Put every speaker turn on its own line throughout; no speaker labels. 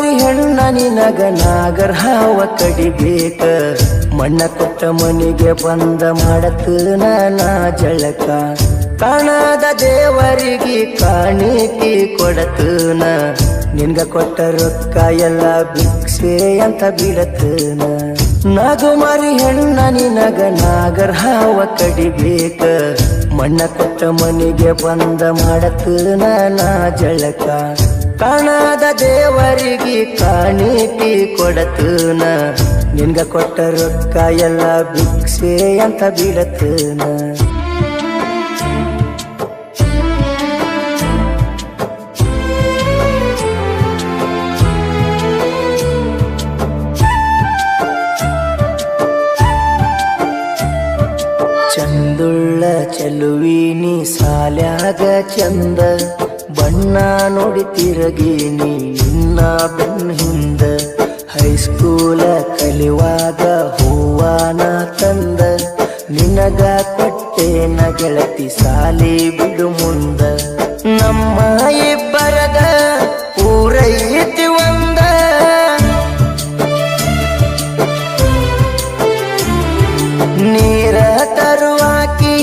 ಮಾರಿ ಹೆಣ್ಣ ನಿನಗ ನಾಗರ ಹಾವ ಕಡಿಬೇಕ ಮಣ್ಣ ಕೊಟ್ಟ ಮನಿಗೆ ಬಂದ ಮಾಡತನ ನಾ ಜಳಕ ಕಾಣದ ದೇವರಿಗೆ ಕಾಣಿಕೆ ಕೊಡತನ ನಿನ್ಗ ಕೊಟ್ಟ ರೊಕ್ಕ ಎಲ್ಲ ಭಿಕ್ಷೆ ಅಂತ ಬಿಡತನ ನಾಗು ಮಾರಿ ಹೆಣ್ಣ ನಿನಗ ನಾಗರ ಹಾವ ಕಡಿಬೇಕ ಮಣ್ಣ ಕೊಟ್ಟ ಮನಿಗೆ ಬಂದ ಮಾಡತನ ನಾ ಜಳಕ ಕಾಣದ ದೇವರಿಗೆ ಕಾಣಿಕೆ ಕೊಡತನ ನಿನ್ಗ ಕೊಟ್ಟ ರೊಕ್ಕ ಎಲ್ಲ ಭಿಕ್ಷೆ ಅಂತ ಬಿಡತನ ಚಂದುಳ್ಳ ಚೆಲುವಿನಿ ಸಾಲ್ಯಾಗ ಚಂದ ಬಣ್ಣ ನೋಡಿ ತಿರುಗೀನಿ ನಿನ್ನ ಬೆನ್ನ ಹಿಂದ ಹೈಸ್ಕೂಲ ಕಲಿಯುವಾಗ ಹೂವಾನ ತಂದ ನಿನಗ ಕೊಟ್ಟೇನ ಗೆಳತಿ ಸಾಲಿ ಬಿಡು ಮುಂದ ನಮ್ಮ ಇಬ್ಬರದ ಪೂರೈತಿ ಒಂದ ನೀರ ತರುವಾಕಿ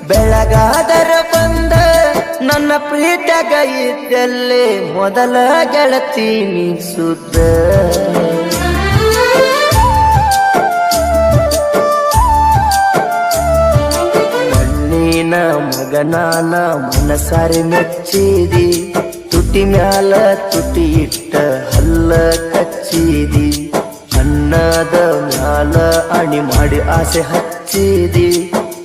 ಬೆಳಗಾದರ ಬಂದ ನನ್ನ ಪ್ರೀತಿಯಾಗ ಇದ್ದಲ್ಲೇ ಮೊದಲ ಗೆಳತಿ ನೀ ಸುದ್ದ ಮಣ್ಣಿನ ಮಗನಾನ ಮನಸಾರಿ ಮೆಚ್ಚಿದಿ ತುಟಿ ಮ್ಯಾಲ ತುಟಿ ಇಟ್ಟ ಹಲ್ಲ ಕಚ್ಚಿದಿ ಅನ್ನದ ಮ್ಯಾಲ ಅಣಿ ಮಾಡಿ ಆಸೆ ಹಚ್ಚಿದಿ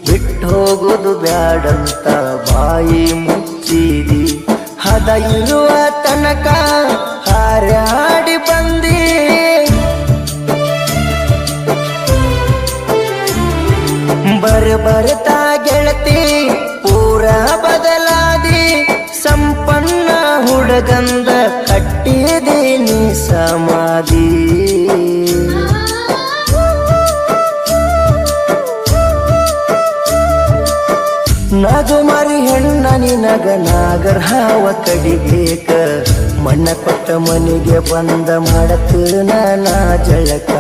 ಬಿಟ್ಟು ಹೋಗುದು ಬ್ಯಾಡಂತ ಬಾಯಿ ಮುಚ್ಚಿದಿ ಹದ ಇರುವ ತನಕ ಹಾರಾಡಿ ಬಂದಿ ಬರ್ತಾ ಗೆಳತಿ ಪೂರ ಬದಲಾದಿ ಸಂಪನ್ನ ಹುಡುಗಂದ ಕಟ್ಟಿದೀನಿ ಸಮಾಧಿ ನಾಗು ಮಾರಿ ಹೆಣ್ಣ ನಿನಗ ನಾಗರ ಹಾವ ಕಡಿಬೇಕ ಮಣ್ಣ ಕೊಟ್ಟ ಮನಿಗೆ ಬಂದ ಮಾಡತನ ನಾ ಜಳಕ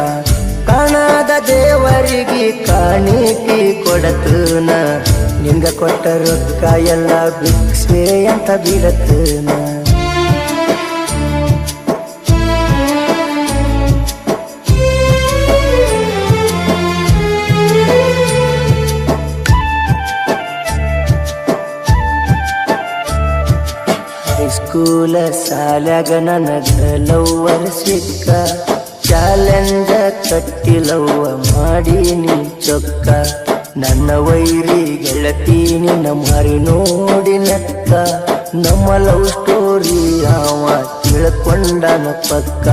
ಕಾಣದ ದೇವರಿಗೆ ಕಾಣಿಕೆ ಕೊಡತನ ನಿನ್ಗ ಕೊಟ್ಟ ರೊಕ್ಕ ಎಲ್ಲ ಭಿಕ್ಷೆ ಅಂತ ಬಿಡತನ ಹೈಸ್ಕೂಲ ಸಾಲ್ಯಾಗ ನನಗ ಲವ್ವರ್ ಸಿಕ್ಕ ಚಾಲೆಂಜ ಕಟ್ಟಿಲವ್ವ ಮಾಡೀನಿ ಚೊಕ್ಕ ನನ್ನ ವೈರಿ ಗೆಳತಿ ನಿನ್ನ ಮಾರಿ ನೋಡಿ ನೆಕ್ಕ ನಮ್ಮ ಲವ್ ಸ್ಟೋರಿ ಅವ ತಿಳ್ಕೊಂಡನ ಪಕ್ಕ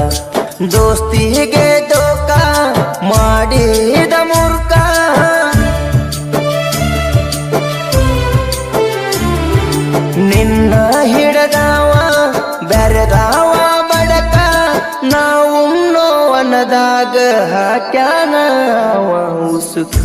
ದೋಸ್ತಿಗೆ ದೋಖ ಮಾಡಿದ ಮೂರ್ಖ ನಿನ್ನ ಹಿಡದಾವ ಬೆರೆದಾವ ಬಡಕ ನಾವು ನೋವನದಾಗ ಹಾಕ್ಯಾನ ಅವ ಉಸುಕ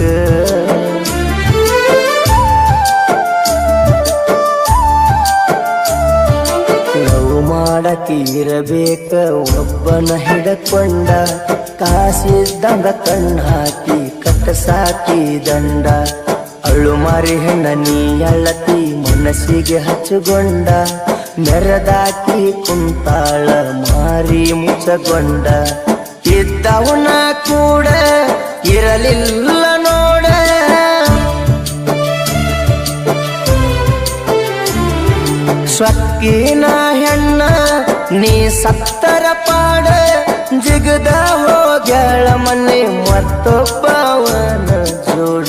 ಲವ್ ಮಾಡಕ್ಕೆ ಇರಬೇಕ ಒಬ್ಬನ ಹಿಡಕೊಂಡ ಕಾಸಿದ್ದಂಗ ಕಣ್ಣು ಹಾಕಿ ಕಟ್ಟಸಾಕಿ ದಂಡ ಅಳು ಮಾರಿ ಹೆಣ್ಣ ನೀ ಅಳ್ಳತಿ ಮನಸ್ಸಿಗೆ ಹಚ್ಚುಗೊಂಡ ಮೆರದಾಕಿ ಕುಂತಾಳ ಮಾರಿ ಮುಚ್ಚಗೊಂಡ ಇದ್ದವನ ಕೂಡ ಇರಲಿಲ್ಲ ನೋಡ ಸ್ವಕ್ಕಿನ ಹೆಣ್ಣ ನೀ ಸತ್ತರ ಪಾಡ ಜಿಗದ ಹೋಗ್ಯಾಳ ಮನೆ ಮತ್ತೊಬ್ಬವನ ಜೋಡ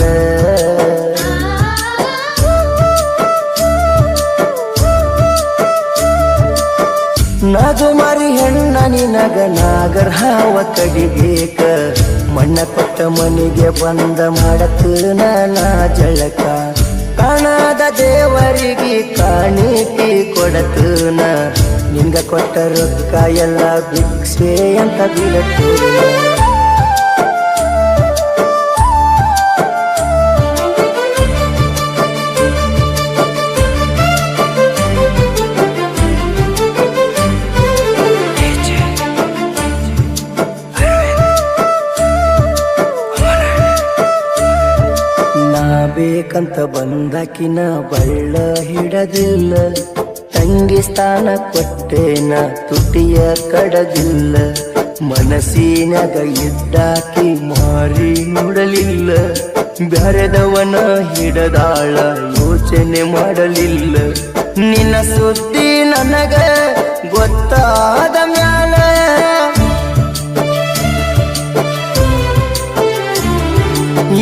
ನಾಗು ಮಾರಿ ಹೆಣ್ಣ ನಿನಗ ನಾಗರ ಹಾವ ಕಡಿಬೇಕ ಮಣ್ಣ ಕೊಟ್ಟ ಮನಿಗೆ ಬಂದ ಮಾಡತನ ನಾ ಜಳಕ ಕಾಣದ ದೇವರಿಗೆ ಕಾಣಿಕೆ ಕೊಡತನ ನಿನ್ಗ ಕೊಟ್ಟ ರೊಕ್ಕ ಎಲ್ಲ ಭಿಕ್ಷೆ ಅಂತ ಬಿಡತನ ಬೇಕಂತ ಬಂದಾಕಿನ ಬಳ್ಳ ಹಿಡದಿಲ್ಲ, ತಂಗಿ ಸ್ಥಾನ ಕೊಟ್ಟೇನ ತುಟಿಯ ಕಡದಿಲ್ಲ, ಮನಸ್ಸಿನಾಗ ಇದ್ದಾಕಿ ಮಾರಿ ನೋಡಲಿಲ್ಲ, ಬ್ಯಾರೆದವನ ಹಿಡದಾಳ ಯೋಚನೆ ಮಾಡಲಿಲ್ಲ, ನಿನ್ನ ಸುದ್ದಿ ನನಗ ಗೊತ್ತಾದ ಮ್ಯಾಲ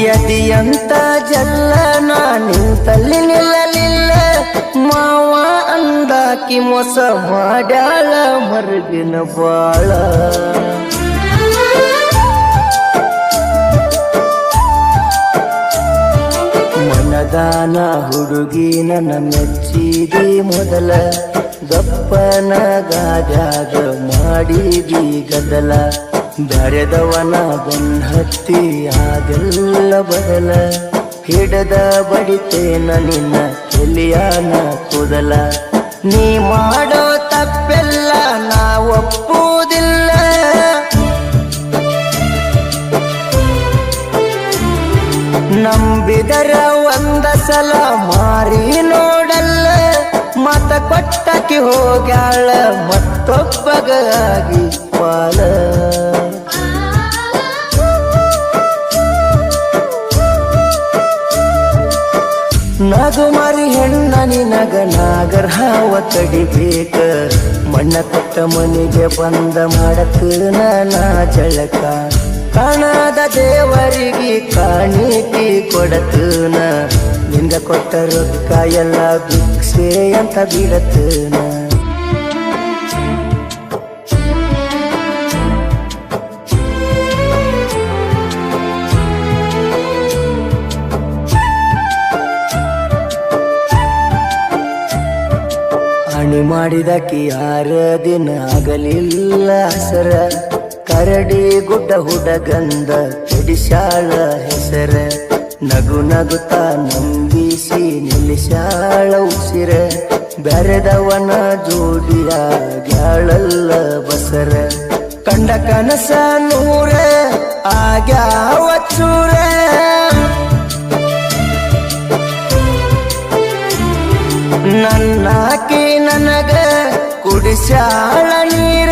ಯದಿಯಂತ ಜಲ್ಲ ನಾ ನಿಂತಲ್ಲಿ ನಿಲ್ಲಲಿಲ್ಲ, ಮಾವ ಅಂದಾಕಿ ಮೋಸ ಮಾಡ್ಯಾಳ ಮರುಗಿನ ಬಾಳ. ಮನದಾನ ಹುಡುಗಿ ನನ್ನ ಮೆಚ್ಚಿದಿ ಮೊದಲ, ಗಪ್ಪನ ಗಾದ್ಯಾಗ ಮಾಡಿದಿ ಗದಲ, ಬ್ಯಾರೆದವನ ಬೆನ್ನತ್ತಿ ಅದೆಲ್ಲ ಬದಲ, ಹಿಡದ ಬಡಿತೇನ ನಿನ್ನ ಎಲಿಯಾನ ಕೂದಲ, ನೀ ಮಾಡೋ ತಪ್ಪೆಲ್ಲ ನಾ ಒಪ್ಪುವುದಿಲ್ಲ, ನಂಬಿದರ ಒಂದ ಸಲ ಮಾರಿ ನೋಡಲ್ಲ, ಮತ ಕೊಟ್ಟಕ್ಕೆ ಹೋಗ್ಯಾಳ ಮತ್ತೊಬ್ಬಗಾಗಿ ಪಾಲ. ನಾಗುಮಾರಿ ಹೆಣ್ಣ ನಿನಗ ನಾಗರ ಹಾವ ತಡಿಬೇಕ, ಮಣ್ಣ ಕೊಟ್ಟ ಮನೆಗೆ ಬಂದ ಮಾಡತನ ನಾ ಜಳಕ, ಕಾಣದ ದೇವರಿಗೆ ಕಾಣಿಕೆ ಕೊಡತನ, ನಿಂಗ ಕೊಟ್ಟ ರೊಕ್ಕ ಎಲ್ಲ ಭಿಕ್ಷೆ ಅಂತ ಬಿಡತನ. ಅಣಿ ಮಾಡಿದಕಿ 6 ದಿನ ಆಗಲಿಲ್ಲ ಹಸರ, ಕರಡಿ ಗುಡ್ಡ ಹುಡಗಂದ ಕೆಡಿಸ್ಯಾಳ ಹೆಸರ, ನಗು ನಗುತ್ತ ನಂಬಿಸಿ ನಿಲ್ಲಿಸ್ಯಾಳ ಉಸಿರ, ಬೆರೆದವನ ಜೋಡಿಯಾಗ್ಯಾಳಲ್ಲ ಬಸರ, ಕಂಡ ಕನಸ 100 ಆಗ್ಯಾವ ಚೂರ, ನನ್ನಾಕಿ ನನಗ ಕುಡಿಸ್ಯಾಳ ನೀರ,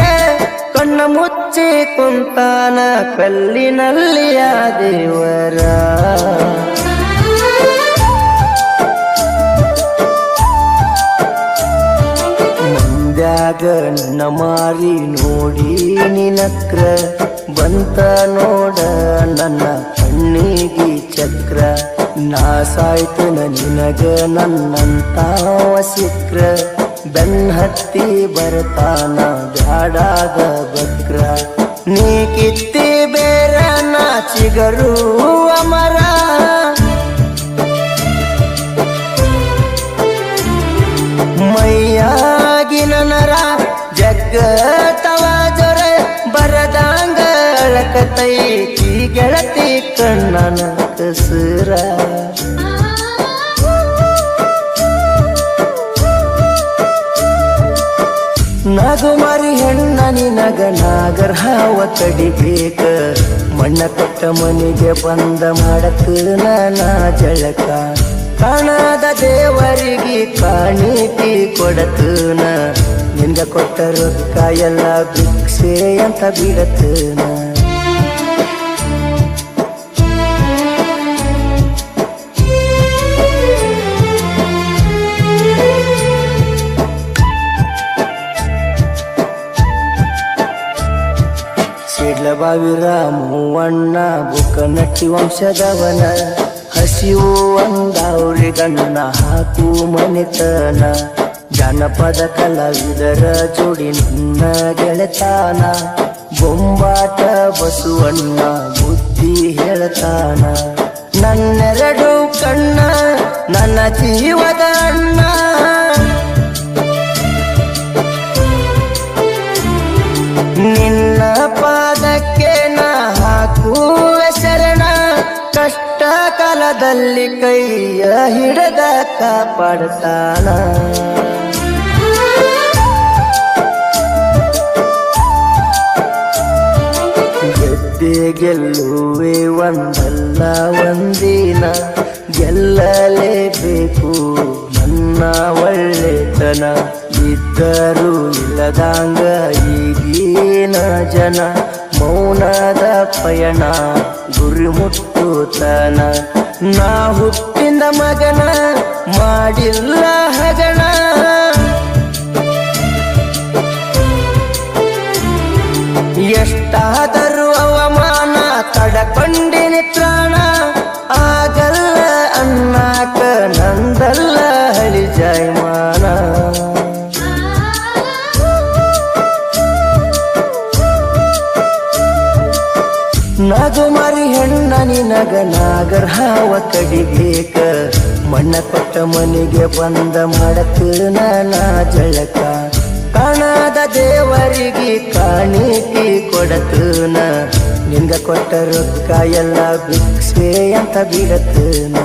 ಕಣ್ಣ ಮುಚ್ಚಿ ಕುಂತಾನ ಕಲ್ಲಿನಲ್ಲಿಯ ದೇವರ. ಮಂದ್ಯಾಗ ನನ್ನ ಮಾರಿ ನೋಡಿ ನಿನಕ್ರ, ಬಂತ ನೋಡ ನನ್ನ ಕಣ್ಣಿಗೆ ಚಕ್ರ, ನಾ ಸಾಯ್ತನ ನಿನಗ ನನ್ನಂತಾವ ಸಿಕ್ರ, ಬೆನ್ನ ಹತ್ತಿ ಬರ್ತಾನ ಬ್ಯಾಡಾದ ಬಕ್ರ, ನೀ ಕಿತ್ತಿ ಬೇರ ನಾ ಚಿಗರು ಅಮರ, ಮೈಯಾಗಿನ ನರ ಜಗ್ಗತವ ಜೊರ, ಬರದಾಂಗ ಅಳಕತೈತಿ ಗೆಳತಿ ಕಣ್ಣನ ಕಸರ. ನಾಗುಮಾರಿ ಹೆಣ್ಣ ನಿನಗ ನಾಗರ ಹಾವ ತಡಿಬೇಕ, ಮಣ್ಣ ಕೊಟ್ಟ ಮನೆಗೆ ಬಂದ ಮಾಡತನ ನಾ ಜಳಕ, ಕಾಣದ ದೇವರಿಗೆ ಕಾಣಿಕೆ ಕೊಡತನ, ನಿಂಗ ಕೊಟ್ಟ ರೊಕ್ಕ ಎಲ್ಲ ಭಿಕ್ಷೆ ಅಂತ ಬಿಡತನ. ಬಾವಿರ ಮೂವಣ್ಣ ಬುಕ್ಕನಟ್ಟಿ ವಂಶದವನ, ಹಸಿವು ಒಂದವ್ರಿಗನ್ನ ಹಾಕು ಮನೆತನ, ಜಾನಪದ ಕಲಾವಿದರ ಜೋಡಿ ನಿನ್ನ ಗೆಳೆತಾನ, ಬೊಂಬಾಟ ಬಸವಣ್ಣ ಬುದ್ಧಿ ಹೇಳ್ತಾನ, ನನ್ನೆರಡು ಕಣ್ಣ ನನ್ನ ಜೀವದ ಅಣ್ಣ, ನಿನ್ನ ಪಾದಕ್ಕೆ ನಾ ಹಾಕುವೆ ಶರಣ, ಕಷ್ಟ ಕಾಲದಲ್ಲಿ ಕೈಯ ಹಿಡದ ಕಾಪಾಡ್ತಾನ. ಗೆದ್ದೆ ಗೆಲ್ಲುವೆ ಒಂದಲ್ಲ ಒಂದಿನ, ಗೆಲ್ಲಲೇಬೇಕು ನನ್ನ ಒಳ್ಳೆತನ. ಇದ್ದರೂ ಇಲ್ಲದಂಗ ಈಗಿನ ಜನ, ಮೌನದ ಪಯಣ ಗುರಿ ಮುಟ್ಟುತನ. ನಾ ಹುಟ್ಟಿದ ಮಗನ ಮಾಡಿಲ್ಲ ಹಗಣ, ಎಷ್ಟಾದರೂ ಅವಮಾನ ತಡಕೊಂಡಿನಿ ತ್ರಾಣ. ಆಗಲ್ಲ ಅನ್ನಾಕ ನಂದಲ್ಲ ಹಳಿ ಜಾಯಮಾನ. ನಾಗುಮಾರಿ ಹೆಣ್ಣ ನಿನಗ ನಾಗರ ಹಾವ ಕಡಿಬೇಕ, ಮಣ್ಣ ಕೊಟ್ಟ ಮನೆಗೆ ಬಂದ ಮಾಡತನ ನಾ ಜಳಕ. ಕಾಣದ ದೇವರಿಗೆ ಕಾಣಿಕೆ ಕೊಡತನ, ನಿಂಗ ಕೊಟ್ಟ ರೊಕ್ಕ ಎಲ್ಲ ಭಿಕ್ಷೆ ಅಂತ ಬಿಡತನ.